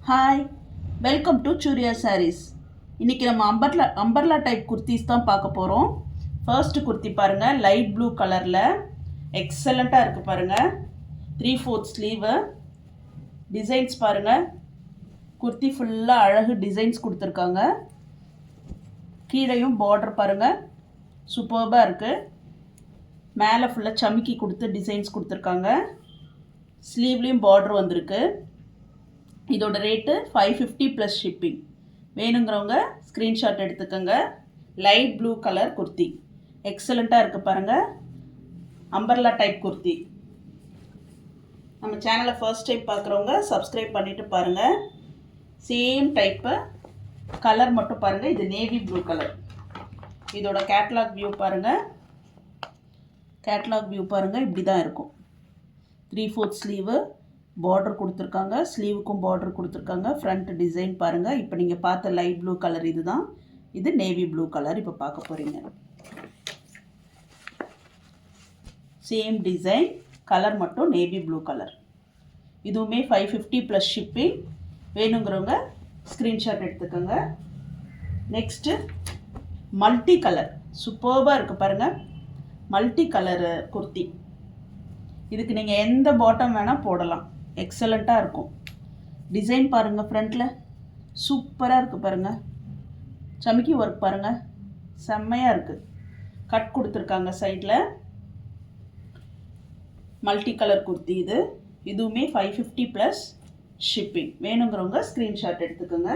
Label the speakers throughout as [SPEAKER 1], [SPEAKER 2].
[SPEAKER 1] Hi, welcome to Surya Sarees. இன்றைக்கி நம்ம umbrella type kurtis தான் பார்க்க போகிறோம். ஃபர்ஸ்ட் குர்த்தி பாருங்கள், லைட் ப்ளூ கலரில் எக்ஸலண்ட்டாக இருக்குது பாருங்கள். 3/4 ஸ்லீவு டிசைன்ஸ் பாருங்கள். குர்த்தி ஃபுல்லாக அழகு டிசைன்ஸ் கொடுத்துருக்காங்க. கீழையும் பார்டர் பாருங்கள், சூப்பர்பாக இருக்குது. மேலே ஃபுல்லாக சமிக்கி கொடுத்து டிசைன்ஸ் கொடுத்துருக்காங்க. ஸ்லீவ்லேயும் பார்டர் வந்திருக்கு. இதோட ரேட்டு 550 ப்ளஸ் ஷிப்பிங். வேணுங்கிறவங்க ஸ்க்ரீன்ஷாட் எடுத்துக்கோங்க. லைட் ப்ளூ கலர் குர்த்தி எக்ஸலண்ட்டாக இருக்குது பாருங்கள். Umbrella type kurti. நம்ம சேனலை ஃபர்ஸ்ட் டைம் பார்க்குறவங்க சப்ஸ்கிரைப் பண்ணிவிட்டு பாருங்கள். சேம் டைப்பு கலர் மட்டும் பாருங்கள். இது நேவி ப்ளூ கலர். இதோட கேட்லாக் வியூ பாருங்கள். கேட்லாக் வியூ பாருங்கள், இப்படி தான் இருக்கும். 3/4 ஸ்லீவு, பார்டர் கொடுத்துருக்காங்க. ஸ்லீவுக்கும் பார்டர் கொடுத்துருக்காங்க. ஃப்ரண்ட் டிசைன் பாருங்கள். இப்போ நீங்கள் பார்த்த லைட் ப்ளூ கலர் இது தான். இது நேவி ப்ளூ கலர் இப்போ பார்க்க போகிறீங்க. சேம் டிசைன், கலர் மட்டும் நேவி ப்ளூ கலர். இதுவுமே 550 ப்ளஸ் ஷிப்பிங். வேணுங்கிறவங்க ஸ்க்ரீன்ஷாட் எடுத்துக்கோங்க. நெக்ஸ்ட்டு மல்டி கலர், சூப்பர்பாக இருக்குது பாருங்கள். Multi colour kurti. இதுக்கு நீங்கள் எந்த பாட்டம் வேணால் போடலாம். எக்ஸலண்ட்டாக இருக்கும். டிசைன் பாருங்கள், ஃப்ரண்ட்டில் சூப்பராக இருக்குது பாருங்கள். சமிக்கி ஒர்க் பாருங்கள், செம்மையாக இருக்குது. கட் கொடுத்துருக்காங்க சைடில். மல்டி கலர் குர்த்தி இது. இதுவுமே 550 ப்ளஸ் ஷிப்பிங். வேணுங்கிறவங்க ஸ்க்ரீன்ஷாட் எடுத்துக்கோங்க.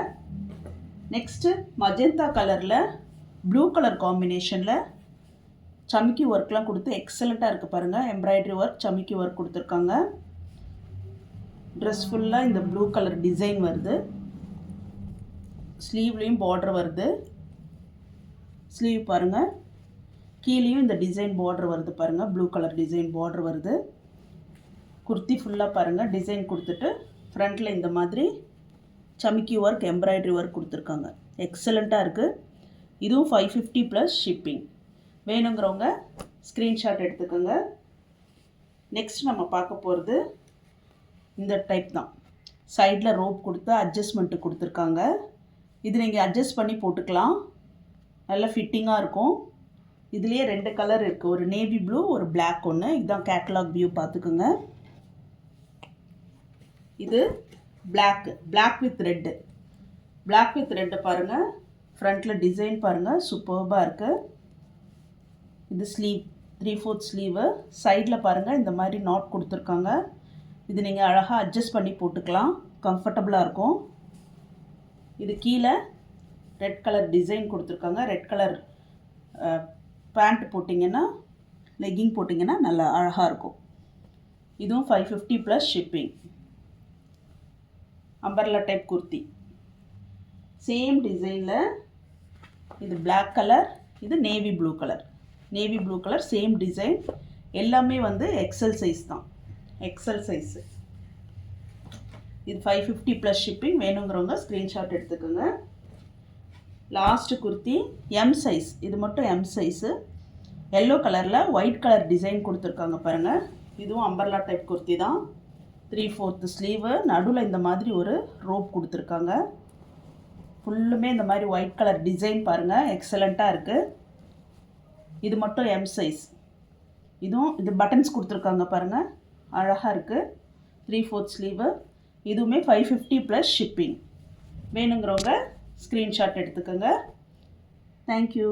[SPEAKER 1] நெக்ஸ்ட்டு மஜந்தா கலரில் ப்ளூ கலர் காம்பினேஷனில் சமிக்கி ஒர்க்லாம் கொடுத்து எக்ஸலண்ட்டாக இருக்குது பாருங்கள். எம்ப்ராய்டரி ஒர்க், சமிக்கி ஒர்க் கொடுத்துருக்காங்க. ட்ரெஸ் ஃபுல்லாக இந்த ப்ளூ கலர் டிசைன் வருது. ஸ்லீவ்லேயும் பார்டர் வருது. ஸ்லீவ் பாருங்கள். கீழேயும் இந்த டிசைன் பார்டர் வருது பாருங்கள். ப்ளூ கலர் டிசைன் பார்டர் வருது. குர்த்தி ஃபுல்லாக பாருங்கள். டிசைன் கொடுத்துட்டு ஃப்ரண்ட்டில் இந்த மாதிரி சமிக்கி ஒர்க், எம்ப்ராய்டரி ஒர்க் கொடுத்துருக்காங்க. எக்ஸலண்ட்டாக இருக்குது. இதுவும் 550 ப்ளஸ் ஷிப்பிங். வேணுங்கிறவங்க ஸ்க்ரீன்ஷாட் எடுத்துக்கோங்க. நெக்ஸ்ட் நம்ம பார்க்க போகிறது இந்த டைப் தான். சைடில் ரோப் கொடுத்து அட்ஜஸ்ட்மெண்ட்டு கொடுத்துருக்காங்க. இது நீங்கள் அட்ஜஸ்ட் பண்ணி போட்டுக்கலாம். நல்ல ஃபிட்டிங்காக இருக்கும். இதுலேயே 2 கலர் இருக்குது. ஒரு நேவி ப்ளூ, ஒரு பிளாக் ஒன்று. இதுதான் கேட்லாக் வியூ, பார்த்துக்குங்க. இது black with red. Black with red பாருங்கள். ஃப்ரண்ட்டில் டிசைன் பாருங்கள், சூப்பர்பாக இருக்குது. இது ஸ்லீவ், 3/4 ஸ்லீவு. சைடில் பாருங்கள், இந்த மாதிரி நாட் கொடுத்துருக்காங்க. இது நீங்கள் அழகாக அட்ஜஸ்ட் பண்ணி போட்டுக்கலாம். கம்ஃபர்டபுளாக இருக்கும். இது கீழே ரெட் கலர் டிசைன் கொடுத்துருக்காங்க. ரெட் கலர் பேண்ட் போட்டிங்கன்னா, லெக்கிங் போட்டிங்கன்னா நல்லா அழகாக இருக்கும். இதுவும் 550 plus shipping. Umbrella type kurti. Same டிசைனில் இது பிளாக் கலர், இது navy blue colour. Navy blue colour, same design. எல்லாமே வந்து எக்ஸல் சைஸ் தான். XL size. இது 550 ப்ளஸ் ஷிப்பிங். வேணுங்கிறவங்க ஸ்க்ரீன்ஷாட் எடுத்துக்கோங்க. Last kurti M size. இது மட்டும் எம் சைஸு. எல்லோ கலரில் ஒயிட் கலர் டிசைன் கொடுத்துருக்காங்க பாருங்கள். இதுவும் அம்பர்லா டைப் குர்த்தி தான். 3/4 ஸ்லீவு. நடுவில் இந்த மாதிரி ஒரு ரோப் கொடுத்துருக்காங்க. ஃபுல்லுமே இந்த மாதிரி ஒயிட் கலர் டிசைன் பாருங்கள், எக்ஸலண்ட்டாக இருக்குது. இது மட்டும் எம் சைஸ். இதுவும் இது பட்டன்ஸ் கொடுத்துருக்காங்க பாருங்கள், அழகாக இருக்குது. 3/4 ஸ்லீவு. இதுவுமே 550 ப்ளஸ் ஷிப்பிங். வேணுங்கிறவங்க ஸ்க்ரீன்ஷாட் எடுத்துக்கோங்க. தேங்க்யூ.